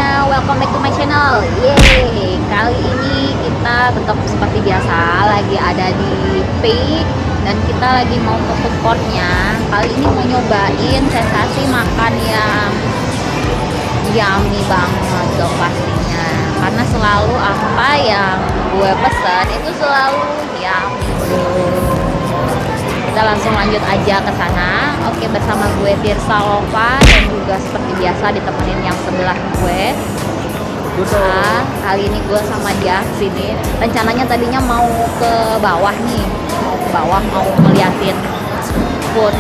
semuanya, welcome back to my channel. Yeay, kali ini kita tetap seperti biasa lagi ada di Peak dan kita lagi mau ke food courtnya. Kali ini mau nyobain sensasi makan yang yummy banget dong pastinya, karena selalu apa yang gue pesan itu selalu yummy bro. Kita langsung lanjut aja ke sana. Oke, bersama gue Tirsa Lova dan juga seperti biasa ditemenin yang sebelah gue. Nah, kali ini gue sama dia sini. Rencananya tadinya mau ke bawah nih, mau ngeliatin food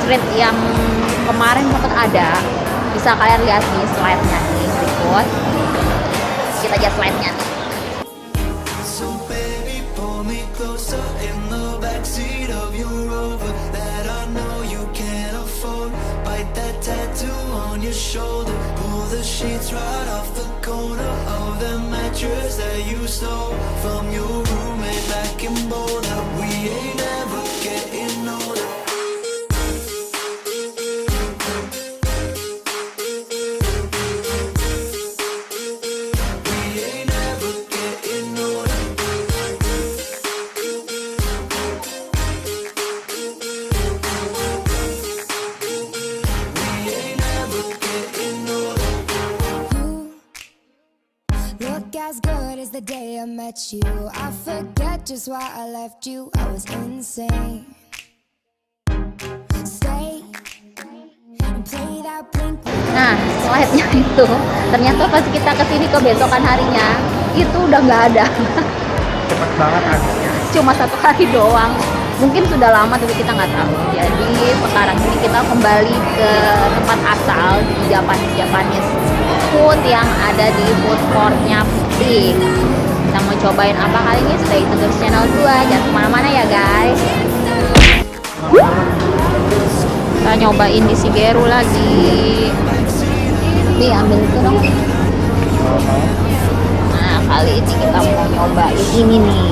street yang kemarin sempat ada. Bisa kalian lihat nih slide-nya nih, berikut. Kita aja slide-nya nih. Shoulder, pull the sheets right off the corner of the mattress that you stole from your roommate back in Boulder. We ain't ever getting older. We ain't ever getting older. We ain't ever getting older. Look as good as the day I met you. I forget just why I left you. I was insane. Stay and play that Blink. Nah, slide-nya itu ternyata pas kita kesini kebesokan harinya itu udah nggak ada. Cepet banget habisnya. Cuma 1 hari doang. Mungkin sudah lama tapi kita nggak tahu. Jadi sekarang ini kita kembali ke tempat asal di Japanese food yang ada di food courtnya Peak. Kita mau cobain apa kali ini? Stay tune terus channel 2, jangan kemana-mana ya guys. Kita nyobain di Shigeru lagi. Nih ambil itu dong. Nah kali ini kita mau nyobain ini nih.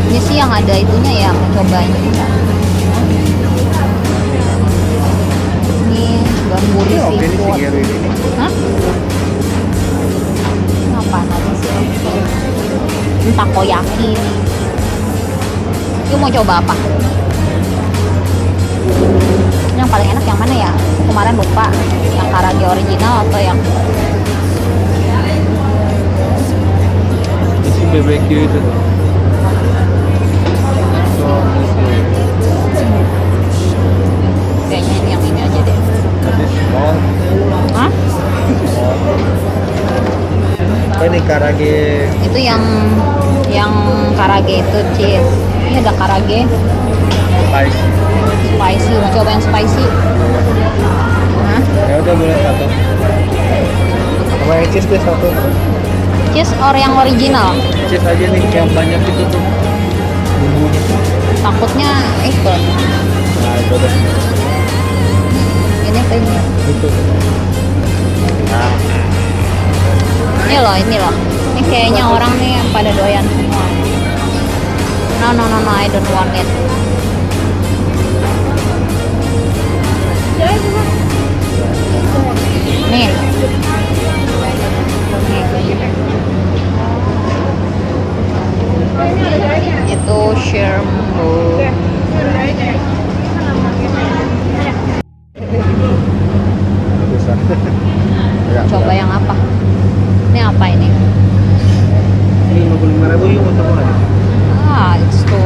Ini sih yang ada itunya ya, mencobanya kita. Ini gamburi seafood. Hah? Ini apaan aja sih? Ini takoyaki nih. Lu mau coba apa? Yang paling enak yang mana ya? Kemarin lupa. Yang karage original atau yang Isi BBQ itu tuh. kayaknya ini yang ini aja deh. Hah? Ini karage Itu yang karage itu cheese. Ini ada karage spicy. Mau coba yang spicy? Hah? ya udah boleh satu. Sama yang cheese deh satu. Cheese or yang original? Cheese aja nih yang banyak itu tuh bumbunya. Takutnya itu. Nah itu deh. Ini kayaknya. Itu. Nah, Ini loh. Ini kayaknya orang nih pada doyan semua. No, I don't want it. Nih. Itu shirmu. bisa. Ya, Coba yang apa? Ini apa ini? Ini 55.000 yuk untuk aja. Itu.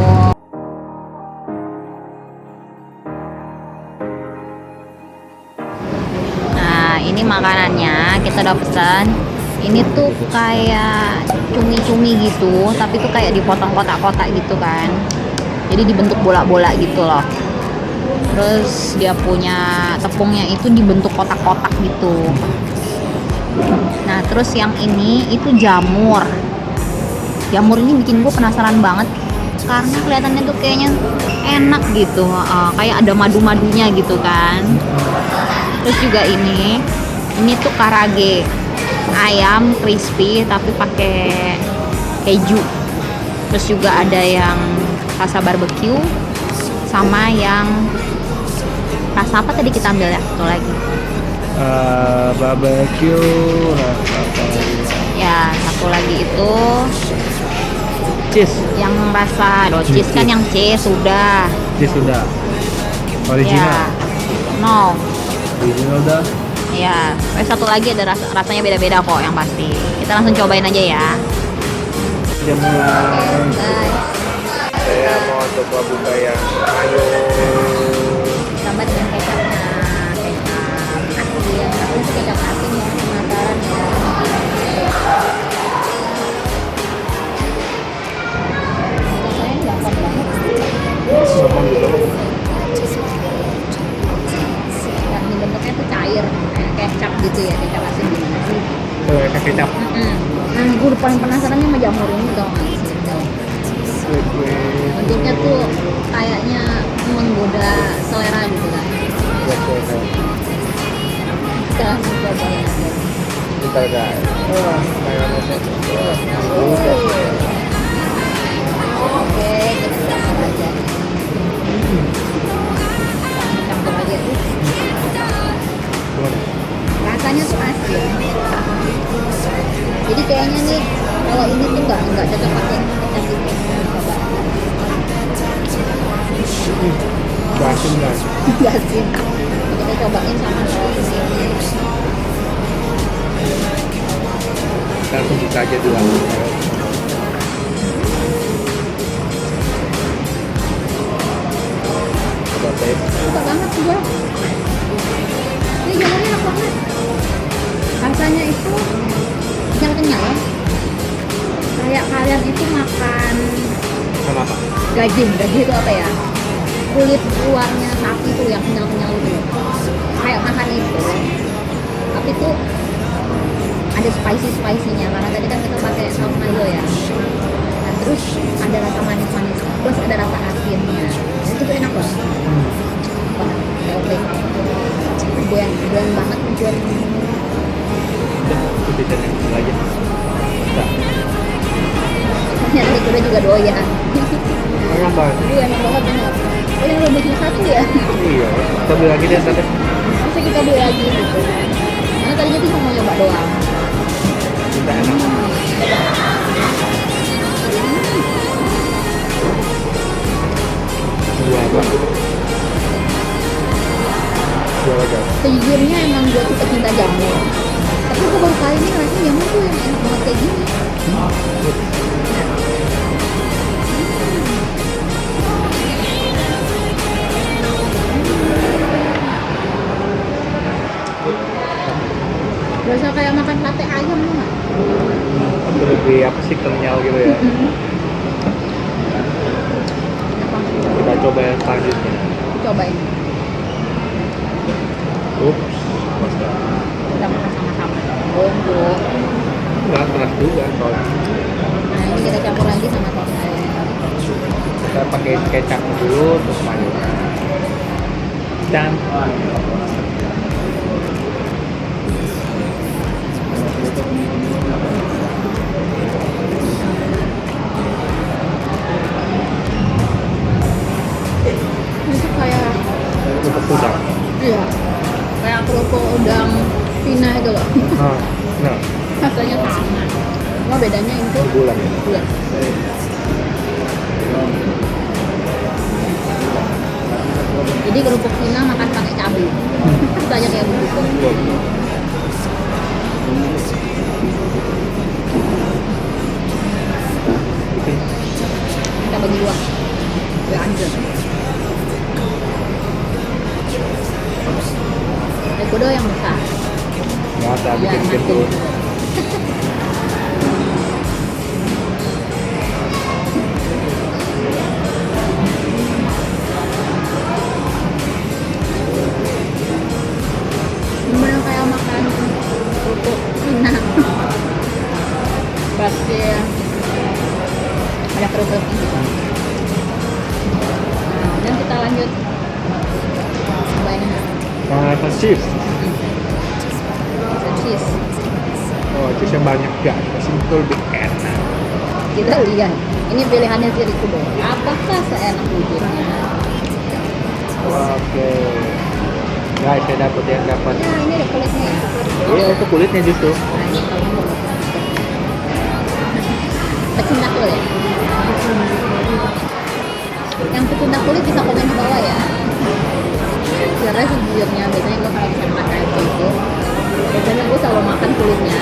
Nah, ini makanannya kita udah pesan. Ini tuh kayak cumi-cumi gitu, tapi tuh kayak dipotong kotak-kotak gitu kan. Jadi dibentuk bola-bola gitu loh. Terus dia punya tepungnya itu dibentuk kotak-kotak gitu. Nah, terus yang ini itu jamur. Jamur ini bikin gue penasaran banget karena kelihatannya tuh kayaknya enak gitu, kayak ada madu-madunya gitu kan. Terus juga ini tuh karage ayam crispy tapi pakai keju. Terus juga ada yang rasa barbecue sama yang rasa apa tadi kita ambil ya? Satu lagi. Barbecue, rasa apa lagi? Ya, satu lagi itu Cheese, yang rasa cheese kan yang C sudah. cheese sudah. Original, Ya. No. original dah. Ya, satu lagi ada rasanya beda-beda kok yang pasti. Kita langsung cobain aja ya. Udah mulai. Guys, Saya mau coba buka yang ayo. tambah dengan kecapnya. Kecap asin. Aku suka kecap asin ya, penasaran ya. Rasanya gampang banget. Gampang juga. Ya, ini bentuknya tuh cair, kayak kecap gitu ya, kecap asin gimana sih? Kayak kecap. Nah, gue paling penasaran sama jamur ini tau gak sih? Kue. Bentuknya tuh kayaknya menggoda selera gitu kan. Kita langsung cobain aja. Kita guys. Wah, mayonesnya. Oke, kita campur aja. Kita campur aja. Rasanya tuh asin. Jadi kayaknya nih kalau ini tuh nggak cocok pakai kecap itu. Coba. Basin guys. Nggak asin. Kita cobain sama saus ini. Kita langsung buka aja dulu. Coba tes. Suka banget sih gua. Ini jamurnya enak banget. Rasanya itu kenyal-kenyal ya. Kayak kalian itu makan Sama apa? gajing itu apa ya? Kulit luarnya sapi tuh yang kenyal-kenyal itu. Kayak makan itu. Tapi tuh ada spicy-nya karena tadi kan kita pakai saus mayo ya. Nah, terus ada rasa manis-manis plus ada rasa asinnya. Itu tuh enak banget. Wah, oke. Buan banget buat Udah, itu bisa yang dulu aja. Udah. ternyata kita juga doyan. Enak banget. Iya, enak banget bener. Oh, yang lebih satu ya? Iya. Kita beli lagi deh tadi. Masa kita beli lagi gitu? Karena tadinya tuh cuma mau nyoba doang. Kita enak. Dua apa? Dua aja. Sejujurnya emang gue tuh pecinta jamur. Tapi gue baru kali ini ngerasain jamur tuh yang enak banget kayak gini. Berasa kayak makan sate ayam tuh nggak? Itu lebih apa sih, kenyal gitu ya. Kita coba yang selanjutnya. Cobain. Ups, masa Kita makan sama-sama. Bonggo. nggak keras juga soalnya. Nah, ini kita campur lagi sama saus ayam. Kita pakai kecap dulu terus mayo. Dan Itu kayak kerupuk udang. iya. Kayak kerupuk udang Cina itu loh. Nah, Rasanya sama. Cuma bedanya itu bulan ya. bulat. Jadi kerupuk Cina makan pakai cabai. Banyak kayak begitu. Kita bagi dua. Lanjut. Kudo yang besar. Nggak ada Ya, bikin makin. gitu. Gimana kayak makan kerupuk Cina. Pasti ada kerupuknya gitu. Nah, dan kita lanjut. Cobain Sama cheese. cheese. Oh, cheese yang banyak ya. Cheese itu lebih enak. Kita lihat. Ini pilihannya si Rikudo. Apakah seenak wujudnya? Oke. Guys, saya dapat yang dapat. Nah, ini ada kulitnya ya. Iya, itu kulitnya justru. Nah, ini kalau mau pecinta kulit. Yang pecinta kulit bisa komen di bawah ya. Karena sejujurnya biasanya gue kalau misalnya makan KFC itu, biasanya gue selalu makan kulitnya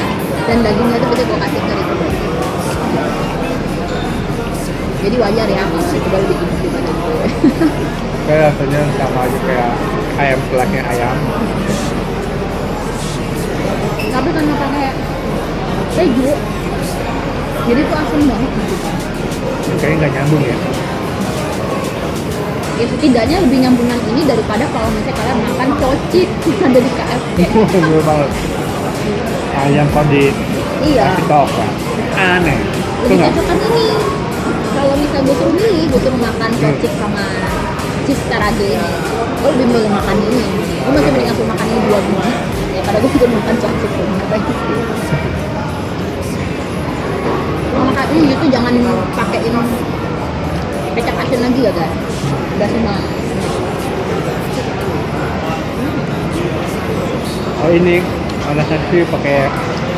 dan dagingnya tuh biasanya gue kasih ke itu. Jadi wajar ya kalau itu baru bikin dibanding gue. Kayak rasanya sama aja kayak ayam selaknya ayam. Tapi karena pakai keju, jadi tuh asam banget gitu. Kayaknya nggak nyambung ya. Ya setidaknya lebih nyambungan ini daripada kalau misalnya kalian makan cocit ada di KFC. Bener banget. Ayam kok di Iya. kasih topping. Aneh. Itu Lebih nggak? cocokan ini. Kalau misalnya gue suruh milih, gue suruh makan cocit sama cheese karage ini. Gue lebih milih makan ini. Gue masih mending aku makan ini dua-dua. Ya pada gue juga makan cocit tuh. Kalau makan ini itu jangan pakein kecap asin lagi ya guys. Udah semua. Oh ini ada nasi pakai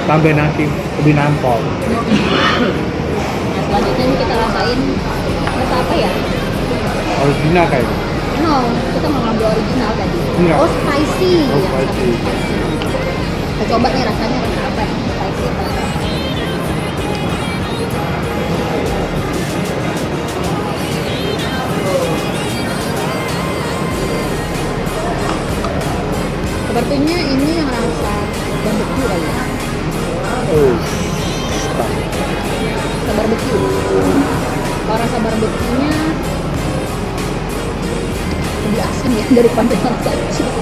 tambah nasi lebih nampol. Nah selanjutnya ini kita rasain rasa apa ya? Original kayaknya. No, kita mau ngambil original tadi. Enggak. Oh spicy. Oh, Ya, spicy. Kita coba nih rasanya rasa apa ya? Spicy apa? Sepertinya ini yang rasa barbecue kali ya. Oh. Rasa barbecue. Kalau rasa barbecue-nya lebih asin ya daripada rasa cheese.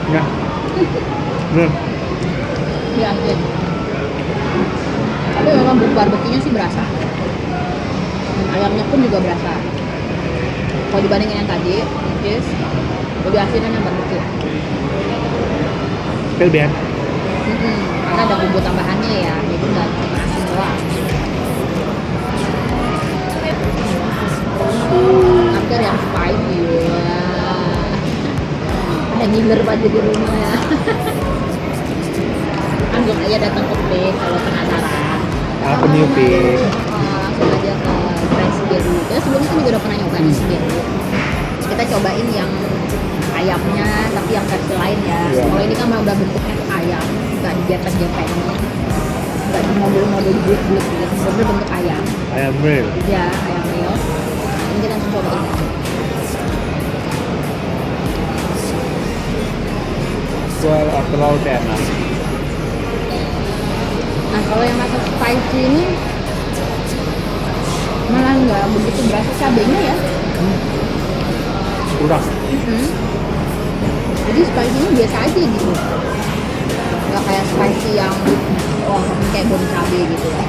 Ya. Bener. Ya asin. Tapi memang bumbu barbecue-nya sih berasa. Dan ayamnya pun juga berasa. Kalau dibandingin yang tadi, cheese lebih asin dan yang barbecue. Lebih enak. Karena ada bumbu tambahannya ya, jadi nggak cuma asin doang. After yang spicy, wah. Ada ngiler banget di rumah ya. Langsung aja datang ke Pink kalau penasaran. Aku new Pink. Langsung aja ke Rice Biru. Ya sebelumnya kan juga udah pernah nyoba Rice Biru. Kita cobain yang ayamnya, tapi yang versi lain ya. Iya. Kalau ini kan udah bentuknya tuh ayam, nggak digepet-gepetnya, nggak di model-model bulat-bulat gitu, sebenarnya bentuk ayam. Ayam real. Ya, ayam real. Ini kita langsung cobain. Jual telur enak. Nah, kalau yang rasa spicy ini malah nggak begitu berasa cabenya ya. Kurang. Jadi spicy-nya biasa aja gitu, nggak kayak spicy yang kayak bom cabai gitu lah.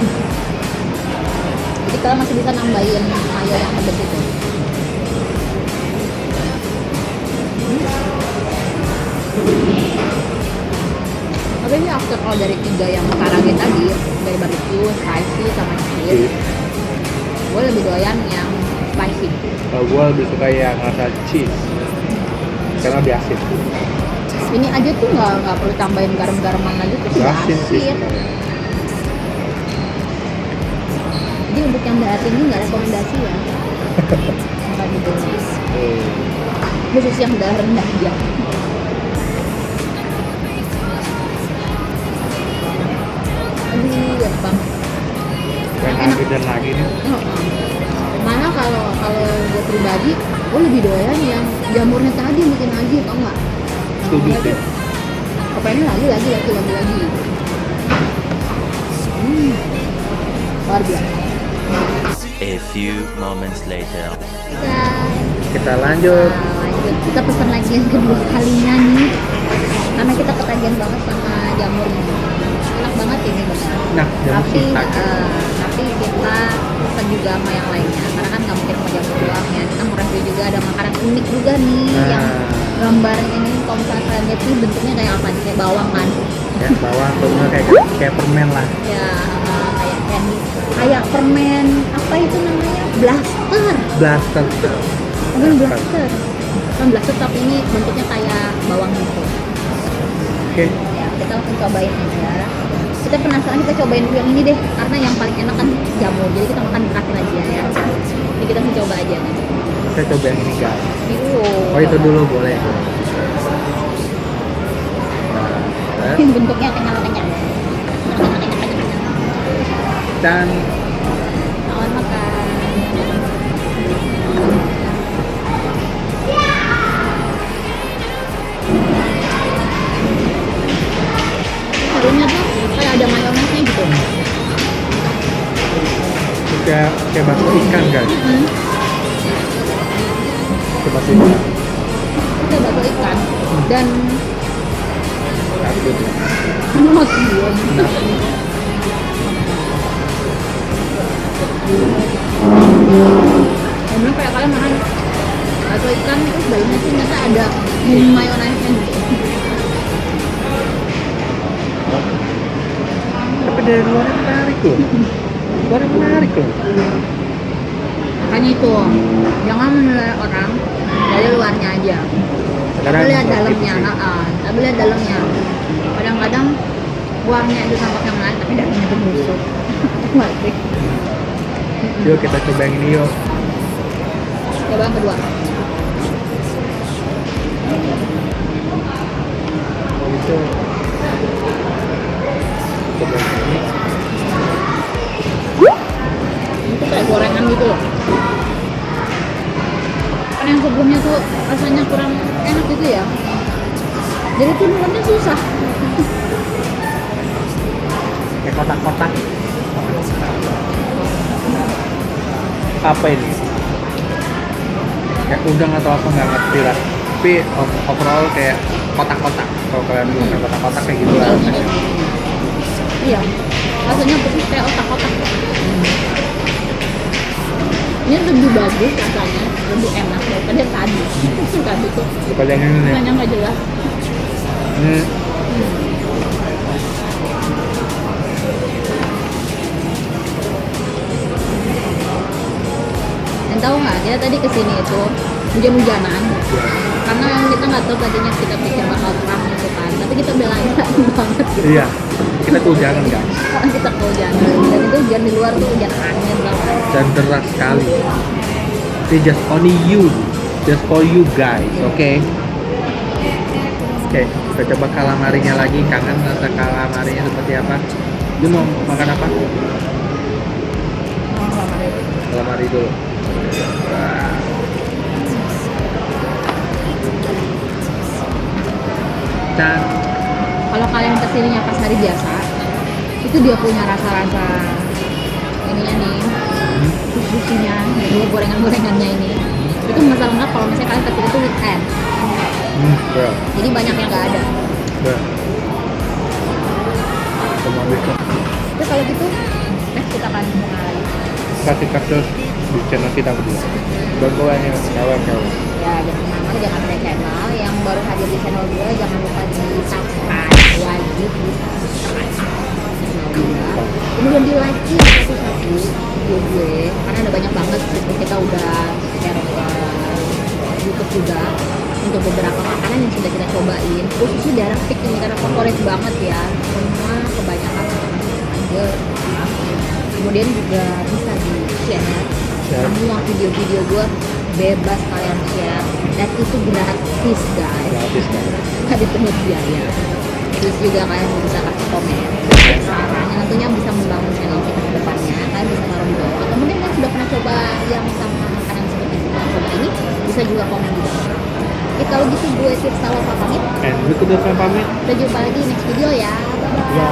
Jadi kalian masih bisa nambahin mayo yang pedes itu. Tapi ini after all dari tiga yang karage tadi, dari barbecue, spicy, sama cheese, gue lebih doyan yang spicy. Kalau gue lebih suka yang rasa cheese. Karena lebih asin. Ini aja tuh nggak perlu tambahin garam-garaman lagi tuh sudah Asin sih asin. sebenarnya. Jadi untuk yang diet ini nggak rekomendasi ya. Nggak dibeli. Khusus yang darah rendah aja. Aduh, enak banget. Pengen Enak. lagi dan lagi nih. Mana kalau gue pribadi, gue lebih doyan yang jamurnya tadi yang bikin lagi, tau nggak? Setuju sih. Kepengen lagi. Luar biasa. A few moments later. Kita lanjut. Lanjut, kita pesan lagi yang kedua kalinya nih, karena kita ketagihan banget sama jamurnya. Enak banget ini benar. Nah, jamur Tapi shiitake. tapi kita pesan juga sama yang lainnya, karena kan nggak mungkin sama jamur doang ya. Kita mau review juga ada makanan unik juga nih, Nah. yang gambarnya ini kalau misalnya kalian lihat nih bentuknya kayak apa nih, kayak bawang kan Ya, bawah tuh kayak permen lah. ya, kayak candy, kayak permen apa itu namanya, blaster. Blaster. bukan blaster. Bukan blaster tapi ini bentuknya kayak bawang gitu. Oke. Ya, kita langsung cobain aja. Kita penasaran, kita cobain dulu yang ini deh, karena yang paling enak kan jamur. Jadi kita makan terakhir aja ya. Jadi kita langsung coba aja nih. Kita coba yang ini guys. Yuk. Oh itu dulu boleh. Nah, Ini bentuknya kenyal-kenyal. dan Selamat makan. Harunya tuh kayak ada mayonesnya gitu. kayak bakso ikan guys. Hmm. Kayak bakso ikan. Kayak bakso ikan dan Satu tuh. masih belum. Emang kayak kalian makan bakso ikan terus dalamnya tuh ternyata ada mayonesnya gitu. Tapi dari luarnya menarik loh. Luarnya menarik loh. Makanya itu jangan menilai orang dari luarnya aja. Karena Tapi lihat sakit dalamnya, sih. tapi lihat dalamnya. Kadang-kadang luarnya itu tampaknya menarik tapi dalamnya itu busuk. Mati. Yuk kita coba yang ini yuk. Coba yang kedua. Itu coba yang ini. Itu kayak gorengan gitu loh. Kan yang sebelumnya tuh rasanya kurang enak gitu ya. Jadi tuh nuannya susah. Kayak kotak-kotak. Apa ini? Kayak udang atau apa nggak ngerti lah. Tapi overall kayak kotak-kotak. Kalau kalian makan kotak-kotak kayak gitu lah rasanya. Iya. Rasanya persis kayak otak-otak. Ini lebih bagus rasanya, lebih enak daripada yang tadi. Tadi tuh Daripada yang ini nih. rasanya nggak jelas. Ini Dan tahu nggak, kita tadi kesini itu hujan-hujanan. Karena kita nggak tahu tadinya kita pikir bakal terang gitu kan. Tapi kita belain banget gitu. iya. Kita kehujanan guys. Karena kita kehujanan. Dan itu hujan di luar tuh hujan angin tau kan. Dan deras sekali. It's just only you. Just for you guys, oke? Oke, kita coba calamarinya lagi. Kangen rasa calamarinya seperti apa? Lu mau makan apa? Calamari dulu. Dan Kalau kalian kesininya pas hari biasa, itu dia punya rasa-rasa ininya nih, susinya, gorengan-gorengannya ini. Itu masalah nggak kalau misalnya kalian kesini itu weekend. bro, Jadi banyak yang nggak ada. bro. Sama bisa Tapi kalau gitu, next kita akan mulai. kasih kasus di channel kita berdua. Dan pokoknya kawan. Ya, jangan kemana-mana, jangan ada channel. Yang baru hadir di channel gue, jangan lupa di subscribe, wajib di subscribe channel gue. Kemudian di like satu-satu video gue, karena ada banyak banget gitu. Kita udah share ke YouTube juga untuk beberapa makanan yang sudah kita cobain. Khususnya daerah Pik ini karena favorit banget ya. Semua kebanyakan makanan aja. Kemudian juga bisa di share semua video-video gue, bebas kalian share dan itu gratis guys, Gratis kan? nggak dipungut biaya. Terus juga kalian bisa kasih komen sarannya, tentunya bisa membangun channel kita ke depannya. Kalian bisa taruh di bawah, atau mungkin kalian sudah pernah coba yang sama makanan seperti kita coba ini, bisa juga komen di bawah. Oke, kalau gitu gue Tirsa Lova pamit. And we could have pamit. Kita jumpa lagi next video ya. Bye bye. Ya.